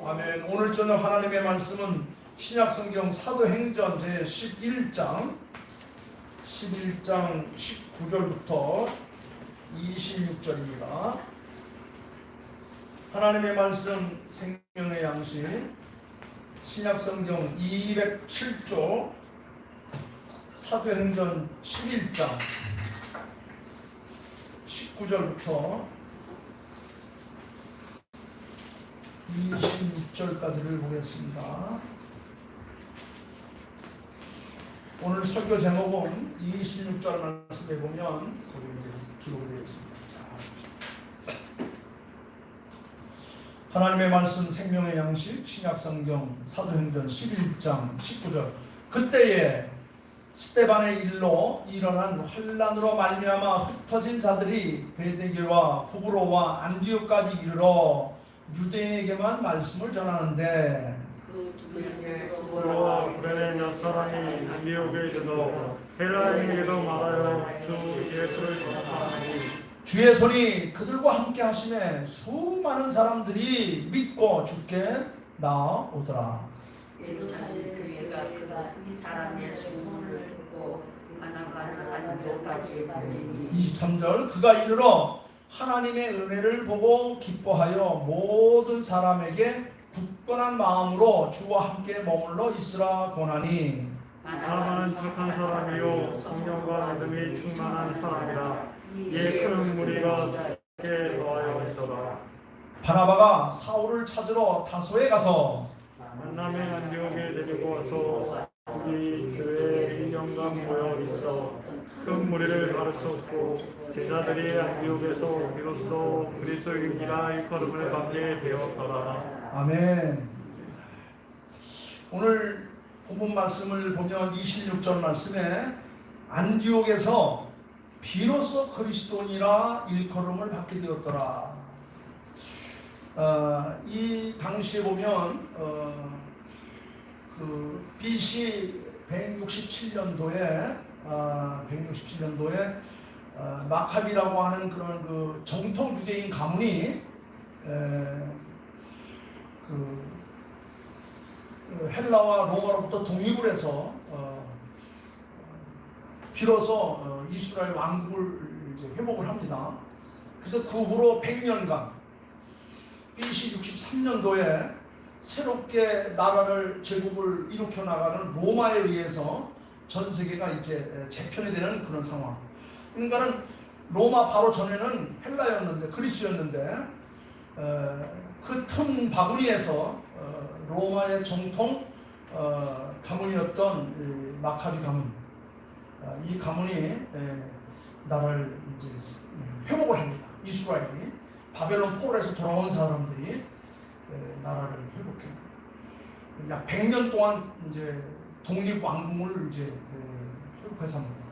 아멘. 오늘 저녁 하나님의 말씀은 신약성경 사도행전 제11장 19절부터 26절입니다. 하나님의 말씀 생명의 양식 신약성경 207조 사도행전 11장 19절부터 26절까지를 보겠습니다. 오늘 설교 제목은 26절 말씀에 보면 거기 이제 기록이 되어 있습니다. 하나님의 말씀 생명의 양식 신약성경 사도행전 11장 19절. 그때에 스데반의 일로 일어난 환난으로 말미암아 흩어진 자들이 베드게와 구브로와 안디옥까지 이르러 유대인에게만 말씀을 전하는데 그 중에 구브로와 구레네 몇 사람이 안디옥에 이르러 헬라인에게도 말하여 주 예수를 전하니 주의 손이 그들과 함께 하심에 수많은 사람들이 믿고 주께 나오더라. 예루살렘 교회가 이 사람의 소문을 듣고 안디옥까지 23절 그가 이르러 하나님의 은혜를 보고 기뻐하여 모든 사람에게 굳건한 마음으로 주와 함께 머물러 있으라 권하니 바나바는 착한 사람이요 성령과 믿음이 충만한 사람이라 이에 큰 무리가 주께 더하여 있더라. 바나바가 사울을 찾으러 다소에 가서 만남의 안디옥에 데리고 와서 거기 교회에 1년간 모여 있어 큰 무리를 가르쳤고 제자들이 안디옥에서 비로소 그리스도인이라 일컬음을 받게 되었더라. 아멘. 오늘 본문 말씀을 보면 26절 말씀에 안디옥에서 비로소 그리스도인이라 일컬음을 받게 되었더라. 이 당시에 보면 그 BC 167년도에 마카비라고 하는 그런 그 정통 유대인 가문이 헬라와 로마로부터 독립을 해서 비로소 이스라엘 왕국을 이제 회복을 합니다. 그래서 그 후로 100년간 BC 63년도에 새롭게 나라를 제국을 일으켜 나가는 로마에 의해서 전 세계가 이제 재편이 되는 그런 상황. 그러니까는 로마 바로 전에는 헬라였는데 그리스였는데 그 틈 바구니에서 로마의 정통 가문이었던 마카비 가문, 이 가문이 나라를 이제 회복을 합니다. 이스라엘이 바벨론 포로에서 돌아온 사람들이 나라를 회복해요. 약 100년 동안 이제 독립 왕국을 이제 회복해서 합니다.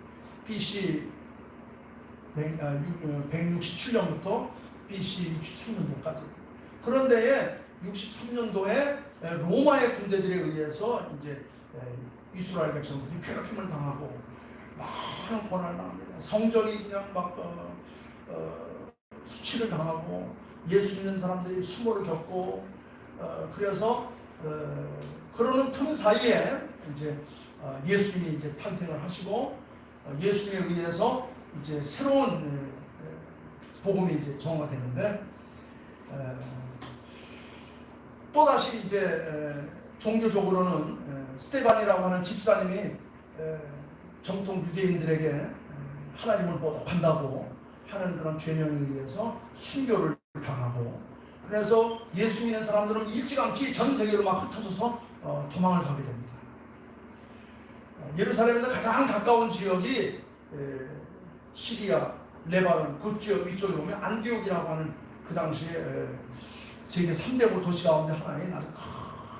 BC 167년부터 BC 63년도까지. 그런데 63년도에 로마의 군대들에 의해서 이제 이스라엘 백성들이 괴롭힘을 당하고 많은 고난을 당합니다. 성전이 그냥 막 수치를 당하고 예수 믿는 사람들이 수모를 겪고 그래서 그러는 틈 사이에 이제 예수님이 이제 탄생을 하시고 예수님에 의해서 이제 새로운 복음이 이제 정화가 되는데 또 다시 이제 종교적으로는 스데반이라고 하는 집사님이 정통 유대인들에게 하나님을 모독한다고 하는 그런 죄명에 의해서 순교를 당하고 그래서 예수 믿는 사람들은 일찌감치 전 세계로 막 흩어져서 도망을 가게 됩니다. 예루살렘에서 가장 가까운 지역이 시리아, 레바논 그 지역 위쪽에 보면 안디옥이라고 하는 그 당시에 세계 3대 도시 가운데 하나인 아주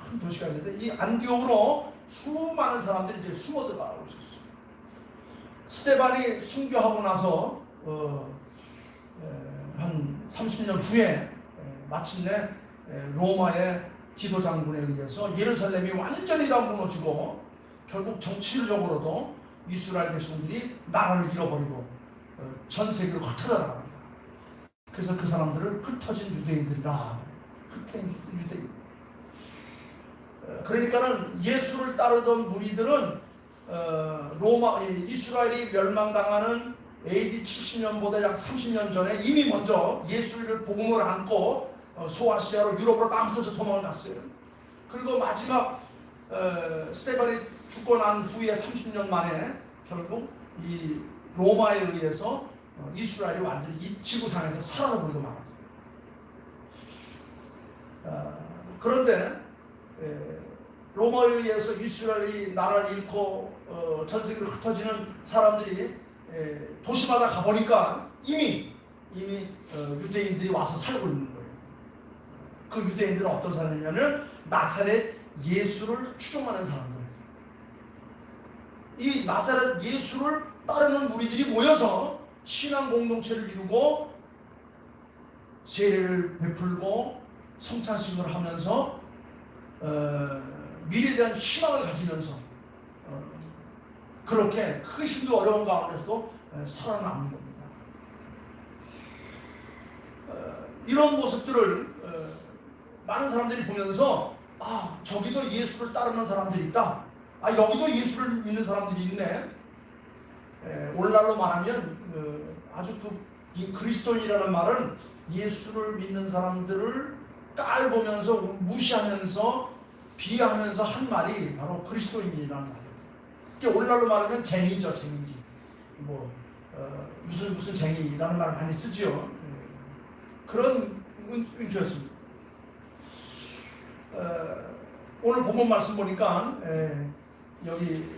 큰 도시가 있는데 이 안디옥으로 수많은 사람들이 이제 숨어 들어가고 있었어요. 스데반이 순교하고 나서 한 30년 후에 마침내 로마의 디도 장군에 의해서 예루살렘이 완전히 다 무너지고 결국 정치적으로도 이스라엘 백성들이 나라를 잃어버리고 전 세계로 흩어져 나갑니다. 그래서 그 사람들을 흩어진 유대인들이라. 흩어진 유대인. 그러니까는 예수를 따르던 무리들은 이스라엘이 멸망당하는 AD 70년보다 약 30년 전에 이미 먼저 예수를 복음을 안고 소아시아로 유럽으로 다 흩어져 도망을 갔어요. 그리고 마지막 스테반이 죽고 난 후에 30년 만에 결국 이 로마에 의해서 이스라엘이 완전히 이 지구상에서 사라져버리고 말한 거예요. 그런데 로마에 의해서 이스라엘이 나라를 잃고 전 세계로 흩어지는 사람들이 도시마다 가보니까 이미 유대인들이 와서 살고 있는 거예요. 그 유대인들은 어떤 사람이냐면 나사렛 예수를 추종하는 사람들. 이 나사렛 예수를 따르는 무리들이 모여서 신앙 공동체를 이루고 세례를 베풀고 성찬식을 하면서 미래에 대한 희망을 가지면서 그렇게 그 힘도 어려운 가운데서도 살아남는 겁니다. 이런 모습들을 많은 사람들이 보면서 저기도 예수를 따르는 사람들이 있다. 여기도 예수를 믿는 사람들이 있네. 오늘날로 말하면 아주 이 그리스도인이라는 말은 예수를 믿는 사람들을 깔보면서 무시하면서 비하하면서 한 말이 바로 그리스도인이라는 말이에요. 그러니까 오늘날로 말하면 쟁이죠, 쟁이지. 무슨 쟁이라는 말 많이 쓰죠. 그런 의미였습니다. 오늘 본문 말씀 보니까 여기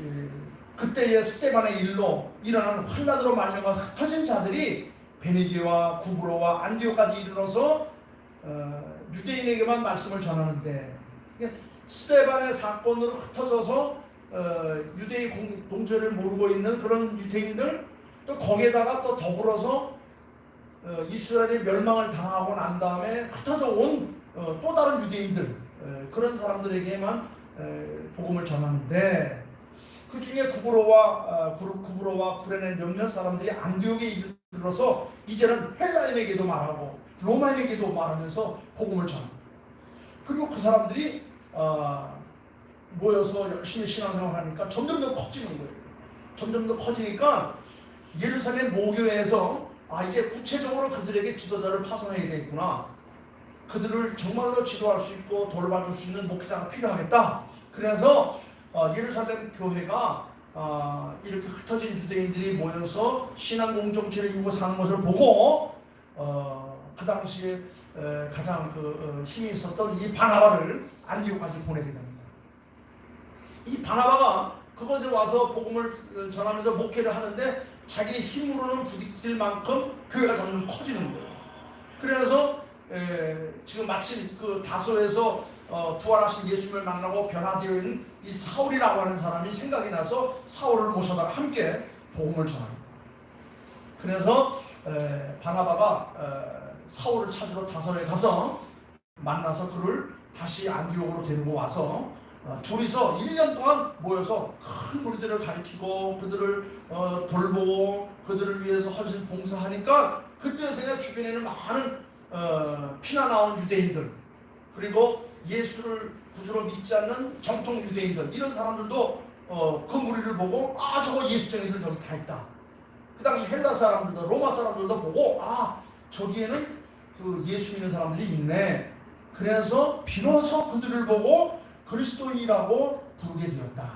그때의 스데반의 일로 일어나는 환난으로 말미암아 흩어진 자들이 베니게와 구브로와 안디오까지 이르러서 유대인에게만 말씀을 전하는데, 스데반의 사건으로 흩어져서 유대인 동조를 모르고 있는 그런 유대인들, 또 거기에다가 또 더불어서 이스라엘이 멸망을 당하고 난 다음에 흩어져 온 또 다른 유대인들, 그런 사람들에게만 복음을 전하는데, 그 중에 구브로와 구레네 몇몇 사람들이 안디옥에 이르러서 이제는 헬라인에게도 말하고 로마인에게도 말하면서 복음을 전합니다. 그리고 그 사람들이 모여서 열심히 신앙생활하니까 점점 더 커지는 거예요. 점점 더 커지니까 예루살렘 모교회에서 이제 구체적으로 그들에게 지도자를 파송해야 되겠구나. 그들을 정말로 지도할 수 있고 돌봐줄 수 있는 목회자가 필요하겠다. 그래서 예루살렘 교회가 이렇게 흩어진 유대인들이 모여서 신앙 공동체를 이루고 사는 것을 보고 그 당시에 가장 힘이 있었던 이 바나바를 안디옥까지 보내게 됩니다. 이 바나바가 그곳에 와서 복음을 전하면서 목회를 하는데 자기 힘으로는 부딪힐 만큼 교회가 점점 커지는 거예요. 그래서 지금 마침 그 다소에서 부활하신 예수님을 만나고 변화되어 있는 이 사울이라고 하는 사람이 생각이 나서 사울을 모셔다가 함께 복음을 전합니다. 그래서 바나바가 사울을 찾으러 다소에 가서 만나서 그를 다시 안디옥으로 데리고 와서 둘이서 1년 동안 모여서 큰 무리들을 가리키고 그들을 돌보고 그들을 위해서 헌신 봉사하니까 그때서야 주변에는 많은 피나 나온 유대인들, 그리고 예수를 구주로 믿지 않는 정통 유대인들, 이런 사람들도 그 무리를 보고 저거 예수쟁이들 저기 다 있다. 그 당시 헬라 사람들도 로마 사람들도 보고 저기에는 그 예수 믿는 사람들이 있네. 그래서 비로소 그들을 보고 그리스도인이라고 부르게 되었다.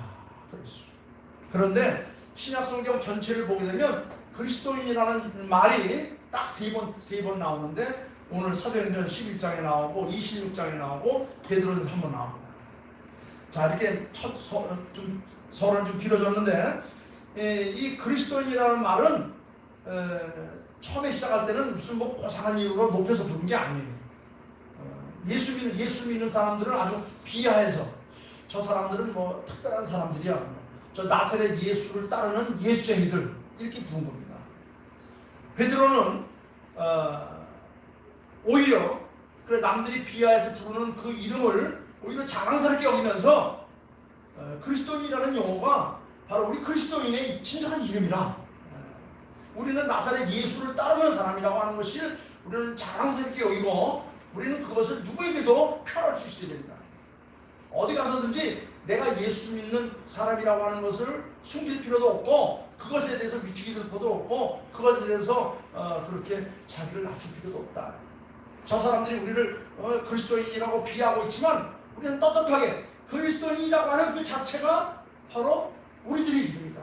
그런데 신약성경 전체를 보게 되면 그리스도인이라는 말이 딱 세 번 나오는데, 오늘 사도행전 11장에 나오고 26장에 나오고 베드로전서 한 번 나옵니다. 자, 이렇게 서론 좀 길어졌는데, 이 그리스도인이라는 말은 처음에 시작할 때는 무슨 고상한 이유로 높여서 부른 게 아니에요. 예수 믿는 사람들은 아주 비하해서 저 사람들은 특별한 사람들이야, 저 나사렛 예수를 따르는 예수쟁이들, 이렇게 부른 겁니다. 베드로는 오히려 남들이 비하해서 부르는 그 이름을 오히려 자랑스럽게 여기면서 그리스도인이라는 용어가 바로 우리 그리스도인의 진정한 이름이라, 우리는 나사렛 예수를 따르는 사람이라고 하는 것이 우리는 자랑스럽게 여기고, 우리는 그것을 누구에게도 표현할 수 있어야 됩니다. 어디 가서든지 내가 예수 믿는 사람이라고 하는 것을 숨길 필요도 없고 그것에 대해서 위축이 될 필요도 없고 그것에 대해서 그렇게 자기를 낮출 필요도 없다. 저 사람들이 우리를 그리스도인이라고 비하하고 있지만 우리는 떳떳하게 그리스도인이라고 하는 그 자체가 바로 우리들의 이름이다.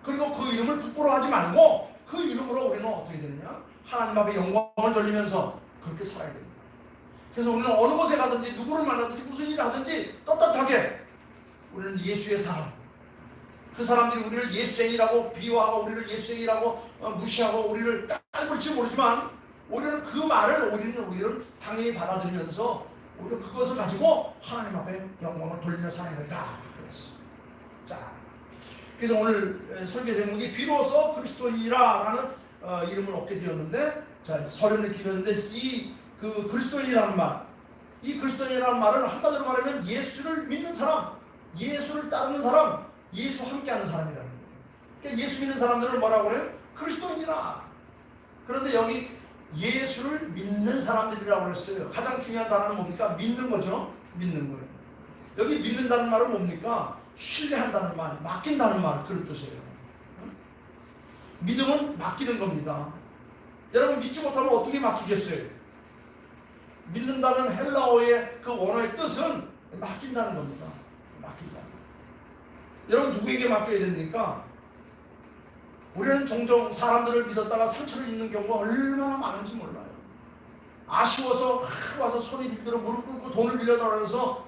그리고 그 이름을 부끄러워하지 말고 그 이름으로 우리는 어떻게 되느냐? 하나님 앞에 영광을 돌리면서 그렇게 살아야 됩니다. 그래서 우리는 어느 곳에 가든지 누구를 만나든지 무슨 일을 하든지 떳떳하게 우리는 예수의 사람, 그 사람들이 우리를 예수쟁이라고 비유하고 우리를 예수쟁이라고 무시하고 우리를 깔볼지 모르지만 우리는 그 말을 우리는 당연히 받아들이면서 우리는 그것을 가지고 하나님 앞에 영광을 돌리며 살아야 된다. 그랬어. 자, 그래서 오늘 설교 제목이 비로소 그리스도인이라는 이름을 얻게 되었는데, 자 서론을 기도했는데 그 그리스도인이라는 말, 이 그리스도인이라는 말은 한마디로 말하면 예수를 믿는 사람, 예수를 따르는 사람, 예수 함께하는 사람이라는 거예요. 그러니까 예수 믿는 사람들을 뭐라고 그래요? 그리스도인이라. 그런데 여기 예수를 믿는 사람들이라고 했어요. 가장 중요한 단어는 뭡니까? 믿는 거죠. 믿는 거예요. 여기 믿는다는 말은 뭡니까? 신뢰한다는 말, 맡긴다는 말, 그런 뜻이에요. 믿음은 맡기는 겁니다. 여러분 믿지 못하면 어떻게 맡기겠어요? 믿는다는 헬라어의 그 원어의 뜻은 맡긴다는 겁니다. 맡긴다. 여러분 누구에게 맡겨야 됩니까? 우리는 종종 사람들을 믿었다가 상처를 입는 경우가 얼마나 많은지 몰라요. 아쉬워서 와서 소리 빌들어 무릎 꿇고 돈을 빌려달라고 해서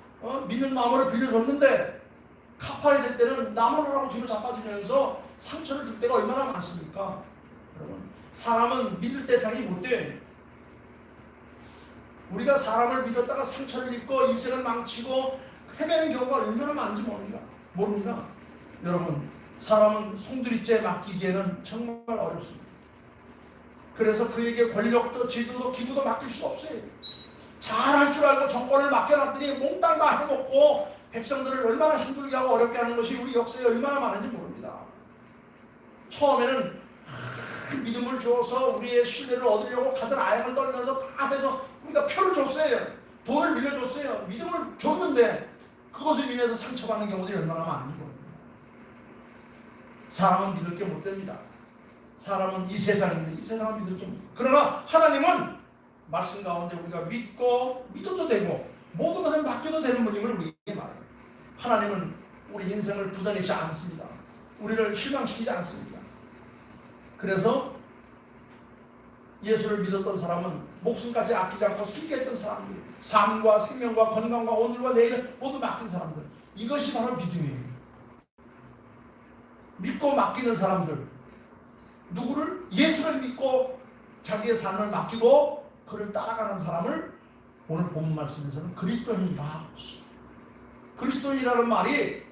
믿는 마음으로 빌려줬는데 갚아야 될 때는 나무라고 뒤로 자빠지면서 상처를 줄 때가 얼마나 많습니까? 여러분 사람은 믿을 대상이 못 돼. 우리가 사람을 믿었다가 상처를 입고 인생을 망치고 헤매는 경우가 얼마나 많은지 모릅니다. 여러분 사람은 송두리째 맡기기에는 정말 어렵습니다. 그래서 그에게 권력도 지도도 기부도 맡길 수가 없어요. 잘할 줄 알고 정권을 맡겨놨더니 몽땅 다 해먹고 백성들을 얼마나 힘들게 하고 어렵게 하는 것이 우리 역사에 얼마나 많은지 모릅니다. 처음에는 믿음을 줘서 우리의 신뢰를 얻으려고 가진 아양을 떨면서 다 해서 우리가 표를 줬어요. 돈을 빌려줬어요. 믿음을 줬는데 그것을 인해서 상처받는 경우들이 얼마나 많은지 모릅니다. 사람은 믿을 게 못 됩니다. 사람은 이 세상인데 이 세상은 믿을 게 못 됩니다. 그러나 하나님은 말씀 가운데 우리가 믿고 믿어도 되고 모든 것을 맡겨도 되는 분임을 우리에게 말해요. 하나님은 우리 인생을 부담내지 않습니다. 우리를 실망시키지 않습니다. 그래서 예수를 믿었던 사람은 목숨까지 아끼지 않고 순교했던 사람들, 삶과 생명과 건강과 오늘과 내일을 모두 맡긴 사람들, 이것이 바로 믿음이에요. 믿고 맡기는 사람들, 누구를? 예수를 믿고 자기의 삶을 맡기고 그를 따라가는 사람을 오늘 본문 말씀에서는 그리스도인이라 하고 있어요. 그리스도인이라는 말이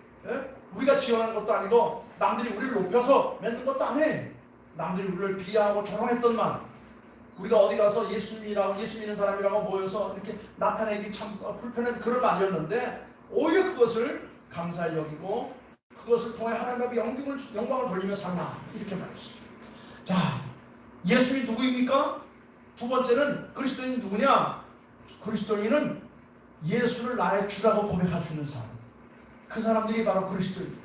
우리가 지어낸 것도 아니고 남들이 우리를 높여서 만든 것도 아니에요. 남들이 우리를 비하하고 조롱했던 말, 우리가 어디 가서 예수 믿는 사람이라고 모여서 이렇게 나타내기 참 불편한 그런 말이었는데 오히려 그것을 감사히 여기고 그것을 통해 하나님 앞에 영광을 돌리며 살라 이렇게 말했어요. 자, 예수님이 누구입니까? 두 번째는 그리스도인이 누구냐? 그리스도인은 예수를 나의 주라고 고백할 수 있는 사람. 그 사람들이 바로 그리스도인.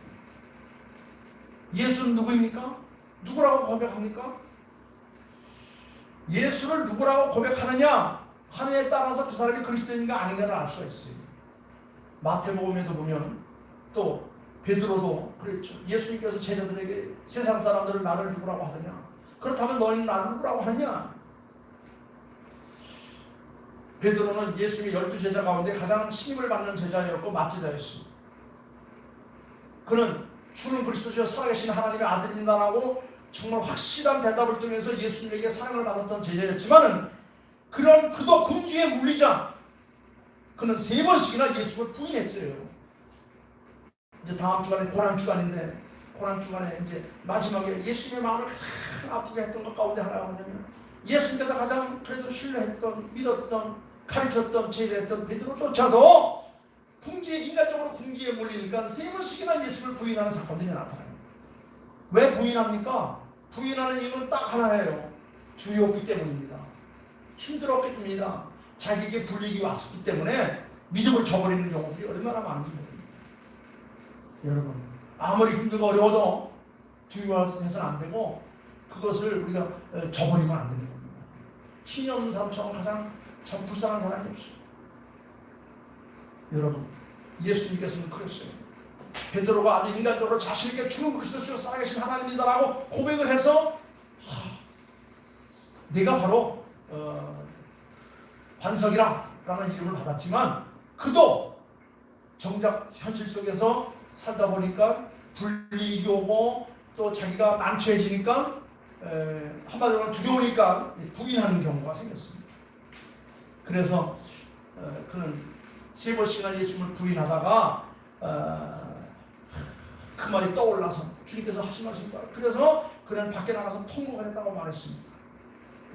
예수는 누구입니까? 누구라고 고백합니까? 예수를 누구라고 고백하느냐 하느냐에 따라서 그 사람이 그리스도인인가 아닌가를 알 수가 있어요. 마태복음에도 보면 또 베드로도 그랬죠. 예수님께서 제자들에게 세상 사람들을 나를 누구라고 하느냐? 그렇다면 너희는 나를 누구라고 하느냐? 베드로는 예수님의 12제자 가운데 가장 신임을 받는 제자였고 맏제자였습니다. 그는 주는 그리스도시여 살아계신 하나님의 아들입니다라고 정말 확실한 대답을 통해서 예수님에게 사랑을 받았던 제자였지만은 그도 궁지에 물리자 그는 3번씩이나 예수를 부인했어요. 이제 다음 주간에 고난주간인데 고난주간에 이제 마지막에 예수님의 마음을 가장 아프게 했던 것 가운데 하나가 뭐냐면 예수님께서 가장 그래도 신뢰했던 믿었던 가르쳤던 제자였던 베드로조차도 인간적으로 궁지에 몰리니까 3번씩이나 예수를 부인하는 사건들이 나타나요. 왜 부인합니까? 부인하는 이유는 딱 하나예요. 주의 없기 때문입니다. 힘들었기 때문이다. 자기에게 불이익이 왔었기 때문에 믿음을 저버리는 경우들이 얼마나 많은지 모릅니다. 여러분, 아무리 힘들고 어려워도 두려워해서는 안 되고 그것을 우리가 저버리면 안 되는 겁니다. 신이 없는 사람처럼 가장 참 불쌍한 사람이 없어요. 여러분, 예수님께서는 그랬어요. 베드로가 아주 인간적으로 자신있게 주는 그리스도시로 살아계신 하나님이다라고 고백을 해서 내가 바로 반석이라 라는 이름을 받았지만 그도 정작 현실 속에서 살다 보니까 불이익이 오고 또 자기가 난처해지니까 한마디로 두려우니까 부인하는 경우가 생겼습니다. 그래서 그는 3번씩이나 예수님을 부인하다가 그 말이 떠올라서 주님께서 하신 말씀입니다. 그래서 그는 밖에 나가서 통곡을 했다고 말했습니다.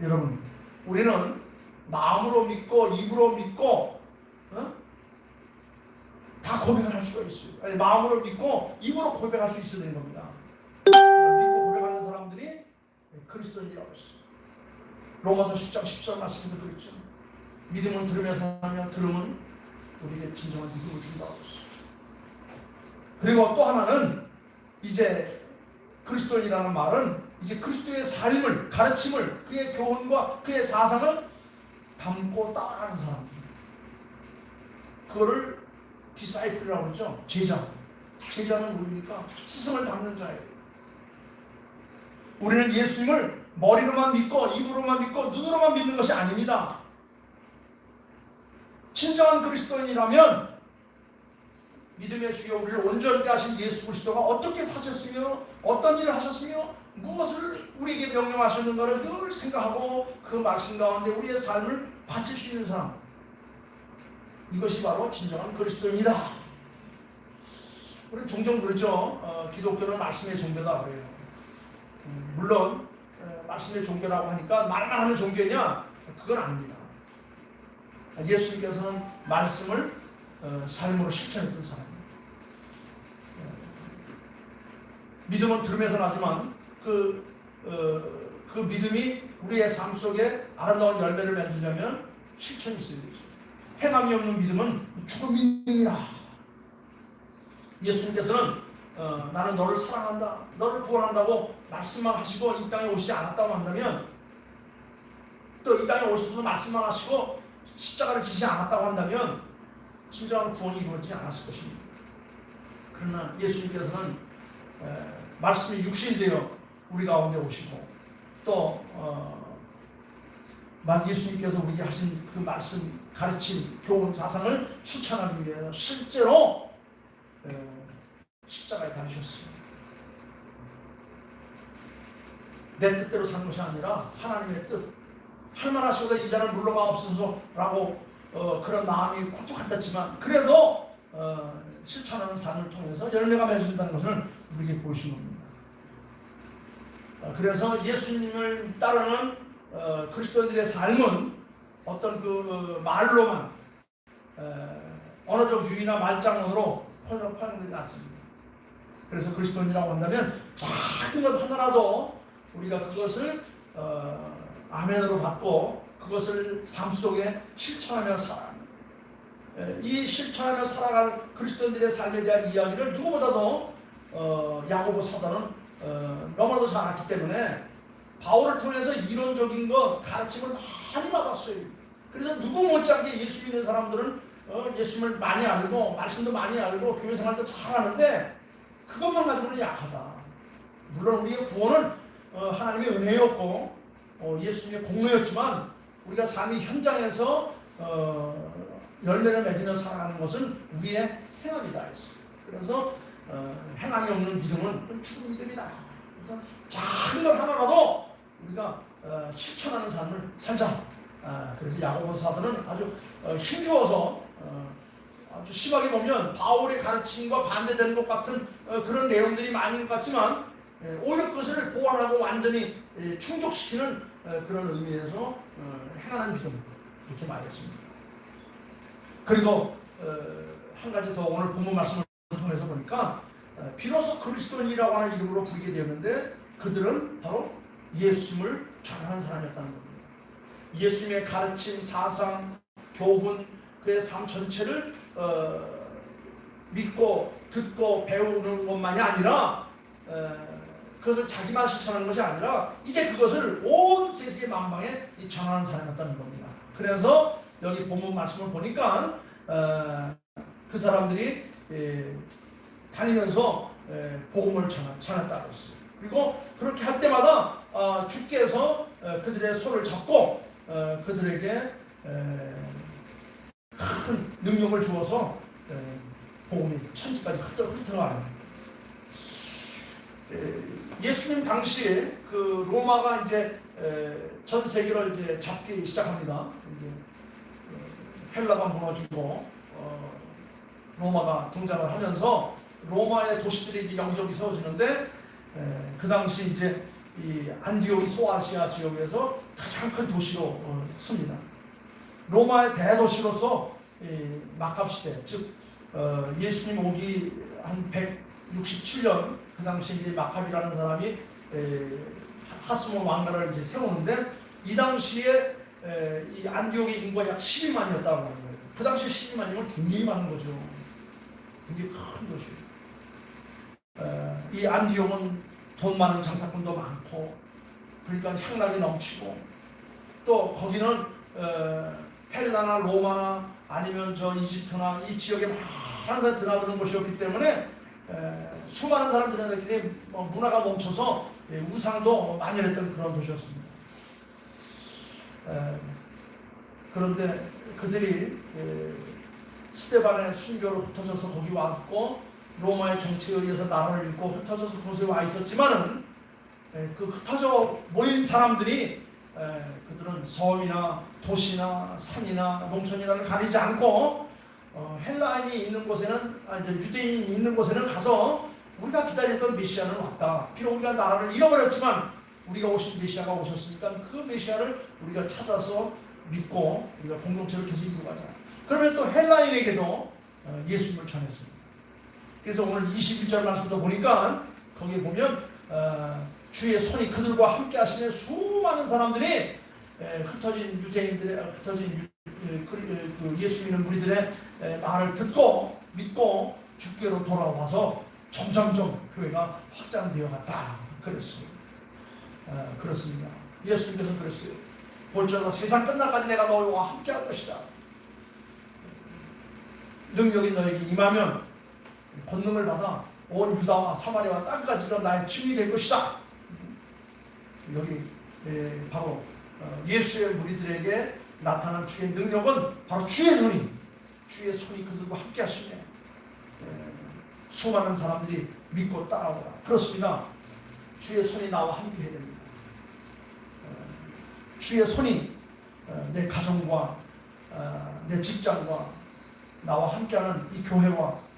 여러분, 우리는 마음으로 믿고 입으로 믿고 다 고백을 할 수가 있어요. 아니, 마음으로 믿고 입으로 고백할 수 있어야 되는 겁니다. 믿고 고백하는 사람들이 그리스도인이라고 했어요. 로마서 10장 10절 말씀에도 그랬죠. 믿음은 들으면서 하면 들음은 우리에게 진정한 믿음을 준다고 했어요. 그리고 또 하나는 이제 그리스도인이라는 말은 이제 그리스도의 삶을, 가르침을, 그의 교훈과 그의 사상을 담고 따라가는 사람입니다. 그거를 디사이플이라고 그러죠. 제자. 제자는 누구입니까? 스승을 닮는 자예요. 우리는 예수님을 머리로만 믿고 입으로만 믿고 눈으로만 믿는 것이 아닙니다. 진정한 그리스도인이라면 믿음의 주여 우리를 온전케 하신 예수 그리스도가 어떻게 사셨으며 어떤 일을 하셨으며 무엇을 우리에게 명령하셨는가를 늘 생각하고 그 말씀 가운데 우리의 삶을 바칠 수 있는 사람, 이것이 바로 진정한 그리스도인이다. 우리는 종종 그러죠. 기독교는 말씀의 종교다 그래요. 물론 말씀의 종교라고 하니까 말만 하는 종교냐? 그건 아닙니다. 예수님께서는 말씀을 삶으로 실천했던 사람입니다. 믿음은 들음에서 나지만 그 믿음이 우리의 삶 속에 아름다운 열매를 맺으려면 실천이 있어야 되죠. 행함이 없는 믿음은 죽은 믿음이라. 예수님께서는 나는 너를 사랑한다, 너를 구원한다고 말씀만 하시고 이 땅에 오시지 않았다고 한다면, 또 이 땅에 오셔서 말씀만 하시고 십자가를 지지 않았다고 한다면 진정한 구원이 이루어지지 않았을 것입니다. 그러나 예수님께서는 말씀이 육신이 되어 우리 가운데 오시고 또 예수님께서 우리에게 하신 그 말씀, 가르침, 교훈, 사상을 실천하기 위해서 실제로 십자가에 달리셨습니다. 내 뜻대로 사는 것이 아니라 하나님의 뜻, 할만하시고도 이제는 물러가 없어서라고 그런 마음이 굴뚝 같았지만 그래도 실천하는 삶을 통해서 열매가 맺어진다는 것을 우리에게 보여주신 겁니다. 그래서 예수님을 따르는 그리스도인들의 삶은 어떤 그 말로만 언어적 유의나 말장난으로 포장되지 않습니다. 그래서 그리스도인이라고 한다면 작은 것 하나라도 우리가 그것을 아멘으로 받고 그것을 삶 속에 실천하며 살아가는, 이 실천하며 살아갈 그리스도인들의 삶에 대한 이야기를 누구보다도 야고보 사도는 너무나도 잘 알았기 때문에 바울을 통해서 이론적인 것, 가르침을 많이 받았어요. 그래서 누구 못지않게 예수 믿는 사람들은 예수님을 많이 알고 말씀도 많이 알고 교회 생활도 잘하는데 그것만 가지고는 약하다. 물론 우리의 구원은 하나님의 은혜였고 예수님의 공로였지만 우리가 삶의 현장에서 열매를 맺으며 살아가는 것은 우리의 생업이다 했어요. 그래서 행함이 없는 믿음은 죽은 믿음이다. 그래서 작은 것 하나라도 우리가 실천하는 삶을 살자. 그래서 야고보 사도는 아주 힘주어서 아주 심하게 보면 바울의 가르침과 반대되는 것 같은 그런 내용들이 많은 것 같지만 오히려 그것을 보완하고 완전히 충족시키는 그런 의미에서 행하는 믿음, 이렇게 말했습니다. 그리고 한 가지 더 오늘 본문 말씀을 통해서 보니까 비로소 그리스도인이라고 하는 이름으로 부르게 되었는데 그들은 바로 예수님을 전하는 사람이었다는 겁니다. 예수님의 가르침, 사상, 교훈, 그의 삶 전체를 믿고 듣고 배우는 것만이 아니라 그것을 자기만 실천하는 것이 아니라 이제 그것을 온 세계 만방에 전하는 사람이었다는 겁니다. 그래서 여기 본문 말씀을 보니까 그 사람들이 다니면서 복음을 전했다고 했어요. 그리고 그렇게 할 때마다 주께서 그들의 손을 잡고 그들에게 큰 능력을 주어서 복음이 천지까지 흩어가요. 예수님 당시에 그 로마가 이제 전 세계를 이제 잡기 시작합니다. 이제 헬라가 무너지고 로마가 등장을 하면서 로마의 도시들이 이제 여기저기 세워지는데 그 당시 이제 이 안디옥이 소아시아 지역에서 가장 큰 도시로 씁니다. 로마의 대도시로서 마캅 시대, 즉 예수님 오기 한 167년 그 당시 이제 마캅이라는 사람이 하스몬 왕가를 이제 세우는데 이 당시에 이 안디옥의 인구가 약 12만이었다고 하는 거예요. 그 당시 12만이면 굉장히 많은 거죠. 굉장히 큰 도시예요. 이 안디옥은 돈 많은 장사꾼도 많고 그러니까 향락이 넘치고 또 거기는 헬라나 로마나 아니면 저 이집트나 이 지역에 많은 사람들이 드나드는 곳이었기 때문에 수많은 사람들한테 문화가 멈춰서 우상도 만연했던 그런 도시였습니다. 그런데 그들이 스데반의 순교로 흩어져서 거기 왔고 로마의 정치에 의해서 나라를 잃고 흩어져서 그곳에 와 있었지만은 그 흩어져 모인 사람들이 그들은 섬이나 도시나 산이나 농촌이나를 가리지 않고 헬라인이 있는 곳에는 이제 유대인이 있는 곳에는 가서 우리가 기다렸던 메시아는 왔다. 비록 우리가 나라를 잃어버렸지만 우리가 오신 메시아가 오셨으니까 그 메시아를 우리가 찾아서 믿고 우리가 공동체를 계속 이루어가자. 그러면 또 헬라인에게도 예수님을 전했습니다. 그래서 오늘 21절 말씀도 보니까 거기에 보면 주의 손이 그들과 함께 하시는 수많은 사람들이 흩어진 유대인들의 흩어진 그 예수 믿는 무리들의 말을 듣고 믿고 주께로 돌아와서 점점점 교회가 확장되어 갔다. 그랬어요. 그렇습니다. 예수님께서 그랬어요. 볼지어다 세상 끝날까지 내가 너희와 함께 할 것이다. 능력이 너에게 임하면 권능을 받아 온 유다와 사마리아와 땅까지도 나의 증인이 될 것이다. 여기 바로 예수의 무리들에게 나타난 주의 능력은 바로 주의 손이 그들과 함께 하시네. 수많은 사람들이 믿고 따라오라. 그렇습니다. 주의 손이 나와 함께 해야 됩니다. 주의 손이 내 가정과 내 직장과 나와 함께하는 이 교회와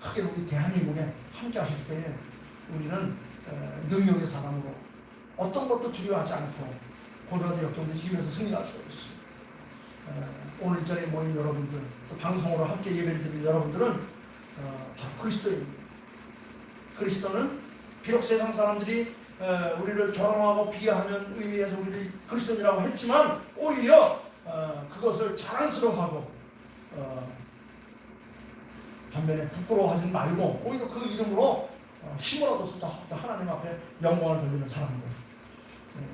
크게 우리 대한민국에 함께 하실 때에 우리는 능력의 사람으로 어떤 것도 두려워하지 않고 고라도 역경을 이기면서 승리할 수가 있어요. 오늘 이 자리에 모인 여러분들, 또 방송으로 함께 예배를 드리는 여러분들은 바로 그리스도입니다. 그리스도는 비록 세상 사람들이 우리를 조롱하고 비하하는 의미에서 우리를 그리스도인이라고 했지만 오히려 그것을 자랑스러워하고 반면에 부끄러워하지 말고 오히려 그 이름으로 힘을 얻어서 하나님 앞에 영광을 돌리는 사람들.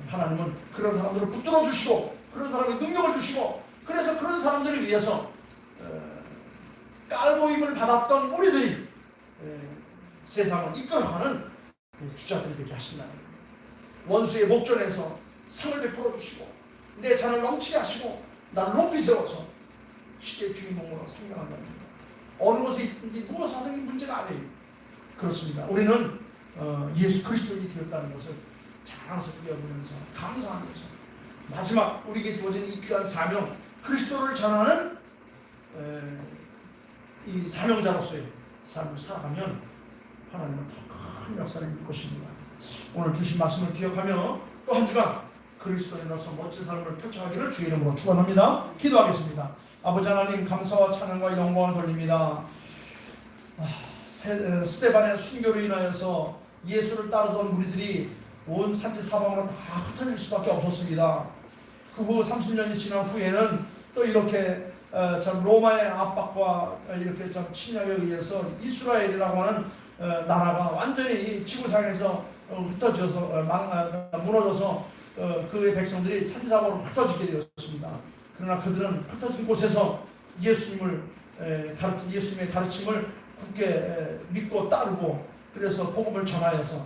하나님은 그런 사람들을 붙들어 주시고 그런 사람에게 능력을 주시고 그래서 그런 사람들을 위해서 깔보임을 받았던 우리들이 세상을 이끌어가는 주자들이 되게 하신다는 거예요. 원수의 목전에서 상을 베풀어 주시고 내 잔을 넘치게 하시고 나를 높이 세워서 시대의 주인공으로 생명한다는 거예요. 어느 곳에 있든지 무엇을 하든 문제가 아니에요. 그렇습니다. 우리는 예수 그리스도인이 되었다는 것을 자랑스럽게 여기면서 감사하면서 마지막 우리에게 주어진 이 귀한 사명 그리스도를 전하는 이 사명자로서의 삶을 살아가면 하나님은 더 큰 역사를 이룰 것입니다. 오늘 주신 말씀을 기억하며 또 한 주간 그리스도인으로서 멋진 삶을 펼쳐가기를 주의 이름으로 축원합니다. 기도하겠습니다. 아버지 하나님 감사와 찬양과 영광을 돌립니다. 스데반의 순교로 인하여서 예수를 따르던 무리들이 온 산지 사방으로 다 흩어질 수밖에 없었습니다. 그 후 30년이 지난 후에는 또 이렇게 참 로마의 압박과 이렇게 참 침략에 의해서 이스라엘이라고 하는 나라가 완전히 지구상에서 흩어져서 무너져서 그의 백성들이 산지사고로 흩어지게 되었습니다. 그러나 그들은 흩어진 곳에서 예수님의 가르침을 굳게 믿고 따르고 그래서 복음을 전하여서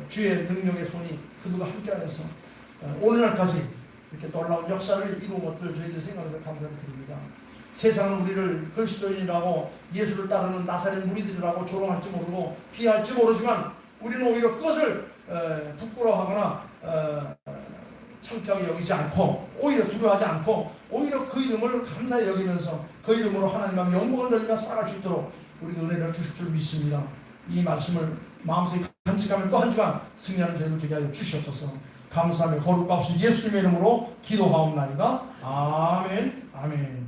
주의 능력의 손이 그들과 함께하여서 오늘날까지 이렇게 놀라운 역사를 이룬 것을 저희들 생각해서 감사를 드립니다. 세상은 우리를 그리스도인이라고 예수를 따르는 나사렛 무리들이라고 조롱할지 모르고 비하할지 모르지만 우리는 오히려 그것을 부끄러워하거나 창피하게 여기지 않고 오히려 두려워하지 않고 오히려 그 이름을 감사히 여기면서 그 이름으로 하나님 앞에 영광을 돌리며 살아갈 수 있도록 우리가 은혜를 주실 줄 믿습니다. 이 말씀을 마음속에 간직하면 또 한 주간 승리하는 저희들 되게 하여 주시옵소서. 감사하며 거룩하신 예수님의 이름으로 기도하옵나이다. 아멘. 아멘.